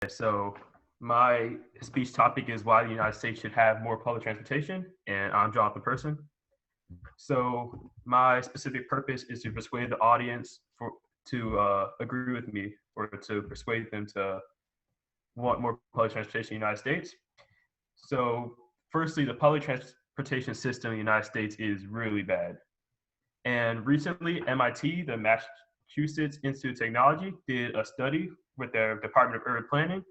So my speech topic is why the United States should have more public transportation, and I'm Jonathan Person. So my specific purpose is to persuade the audience to agree with me or to persuade them to want more public transportation in the United States. So firstly, the public transportation system in the United States is really bad. And recently, MIT, the Massachusetts Institute of Technology, did a study with their Department of Urban Planning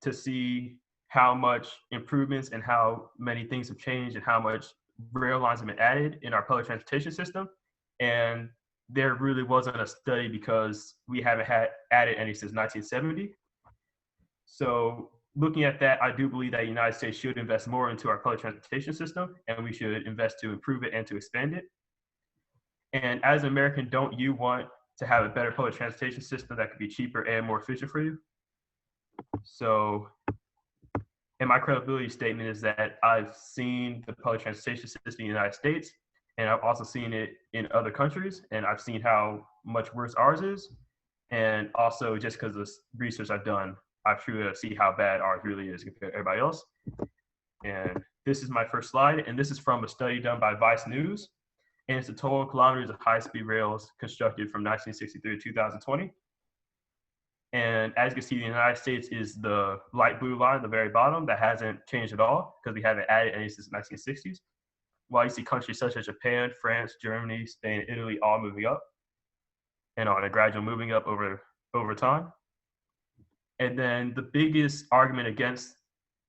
to see how much improvements and how many things have changed and how much rail lines have been added in our public transportation system. And there really wasn't a study because we haven't had added any since 1970. So looking at that, I do believe that the United States should invest more into our public transportation system, and we should invest to improve it and to expand it. And as an American, don't you want to have a better public transportation system that could be cheaper and more efficient for you? So, and my credibility statement is that I've seen the public transportation system in the United States, and I've also seen it in other countries, and I've seen how much worse ours is. And also, just because of the research I've done, I truly see how bad ours really is compared to everybody else. And this is my first slide, and this is from a study done by Vice News, and it's the total kilometers of high-speed rails constructed from 1963 to 2020. And as you can see, the United States is the light blue line at the very bottom that hasn't changed at all because we haven't added any since the 1960s. While you see countries such as Japan, France, Germany, Spain, and Italy all moving up and on a gradual moving up over time. And then the biggest argument against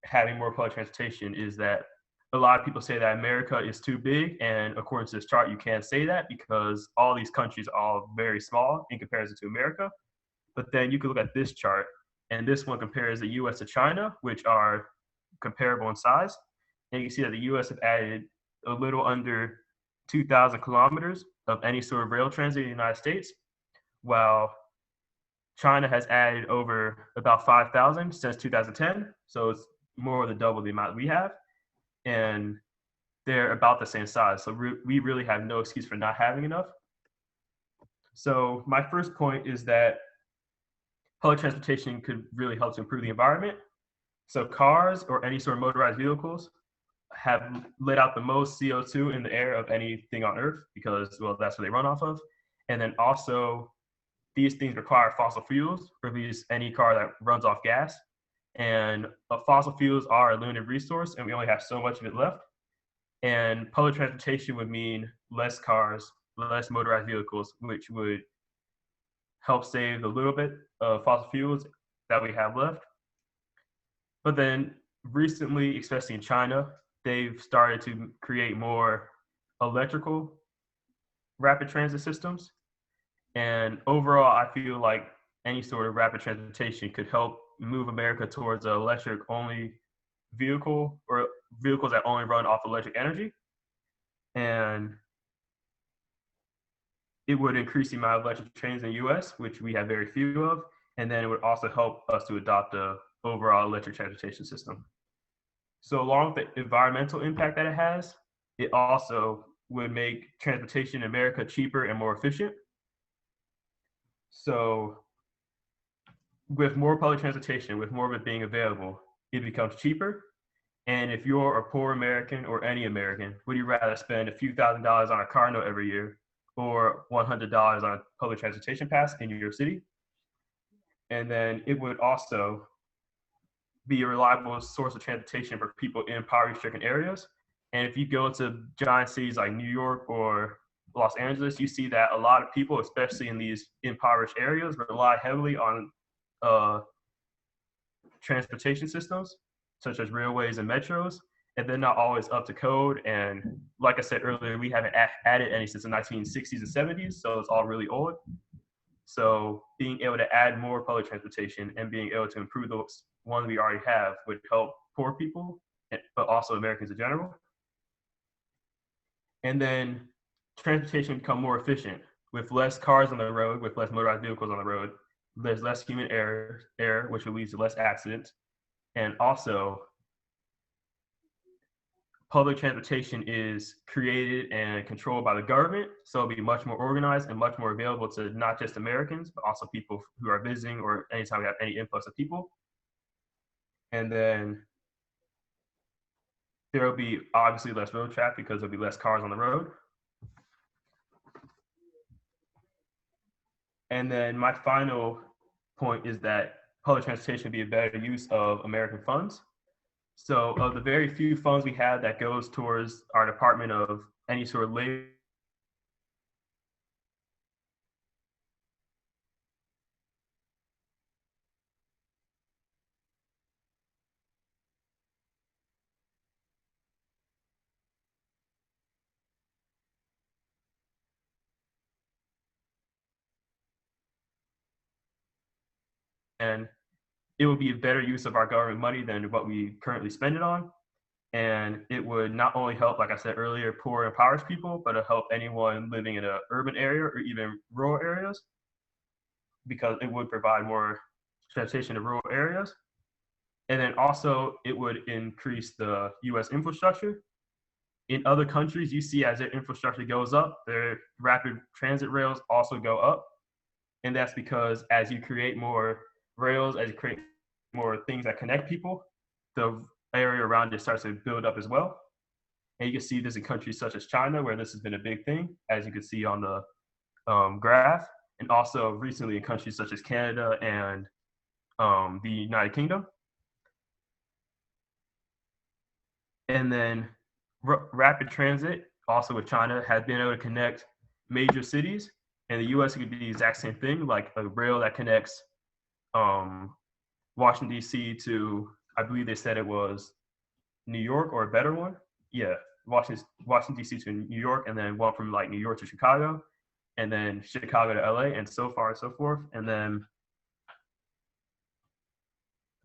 having more public transportation is that a lot of people say that America is too big. And according to this chart, you can't say that because all these countries are all very small in comparison to America. But then you can look at this chart, and this one compares the US to China, which are comparable in size. And you can see that the US have added a little under 2,000 kilometers of any sort of rail transit in the United States, while China has added over about 5,000 since 2010. So it's more than double the amount we have. And they're about the same size. So we really have no excuse for not having enough. So my first point is that public transportation could really help to improve the environment. So cars or any sort of motorized vehicles have let out the most CO2 in the air of anything on Earth because, well, that's what they run off of. And then also, these things require fossil fuels, or at least any car that runs off gas. And fossil fuels are a limited resource, and we only have so much of it left. And public transportation would mean less cars, less motorized vehicles, which would help save a little bit of fossil fuels that we have left. But then recently, especially in China, they've started to create more electrical rapid transit systems. And overall, I feel like any sort of rapid transportation could help move America towards an electric only vehicle or vehicles that only run off electric energy. And it would increase the amount of electric trains in the US, which we have very few of. And then it would also help us to adopt a overall electric transportation system. So along with the environmental impact that it has, it also would make transportation in America cheaper and more efficient. So with more public transportation, with more of it being available, it becomes cheaper. And if you're a poor American or any American, would you rather spend a few $1,000s on a car note every year or $100 on a public transportation pass in your city? And then it would also be a reliable source of transportation for people in poverty-stricken areas. And if you go to giant cities like New York or Los Angeles, you see that a lot of people, especially in these impoverished areas, rely heavily on transportation systems, such as railways and metros, and they're not always up to code. And like I said earlier, we haven't added any since the 1960s and 70s, so it's all really old. So being able to add more public transportation and being able to improve the one we already have would help poor people, but also Americans in general. And then transportation become more efficient with less cars on the road, with less motorized vehicles on the road. There's less human error, which will lead to less accidents. And also, public transportation is created and controlled by the government, so it'll be much more organized and much more available to not just Americans, but also people who are visiting or anytime we have any influx of people. And then there will be obviously less road traffic because there'll be less cars on the road. And then my final point is that public transportation would be a better use of American funds. So of the very few funds we have that goes towards our Department of any sort of labor, and it would be a better use of our government money than what we currently spend it on. And it would not only help, like I said earlier, poor and impoverished people, but it'll help anyone living in an urban area or even rural areas, because it would provide more transportation to rural areas. And then also it would increase the US infrastructure. In other countries, you see as their infrastructure goes up, their rapid transit rails also go up. And that's because as you create more rails, as you create more things that connect people, the area around it starts to build up as well. And you can see this in countries such as China, where this has been a big thing, as you can see on the graph, and also recently in countries such as Canada and the United Kingdom. And then rapid transit, also with China, has been able to connect major cities. In the US, it could be the exact same thing, like a rail that connects Washington, D.C. to, I believe they said it was New York, or a better one. Yeah, Washington D.C. to New York, and then one from like New York to Chicago, and then Chicago to LA, and so far and so forth. And then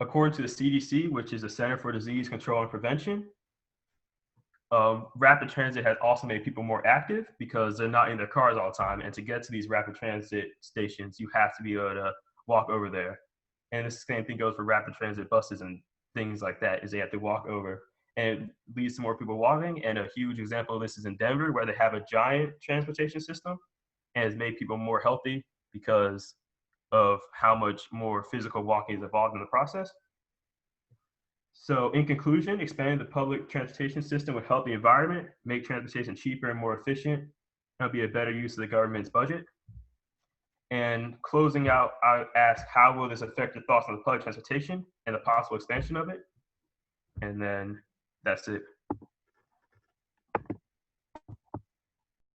according to the CDC, which is the Center for Disease Control and Prevention, rapid transit has also made people more active because they're not in their cars all the time. And to get to these rapid transit stations, you have to be able to walk over there. And the same thing goes for rapid transit buses and things like that, is they have to walk over. And it leads to more people walking. And a huge example of this is in Denver, where they have a giant transportation system and has made people more healthy because of how much more physical walking is involved in the process. So in conclusion, expanding the public transportation system would help the environment, make transportation cheaper and more efficient, and it'll be a better use of the government's budget. And closing out, I ask, how will this affect your thoughts on the public transportation and the possible expansion of it? And then that's it.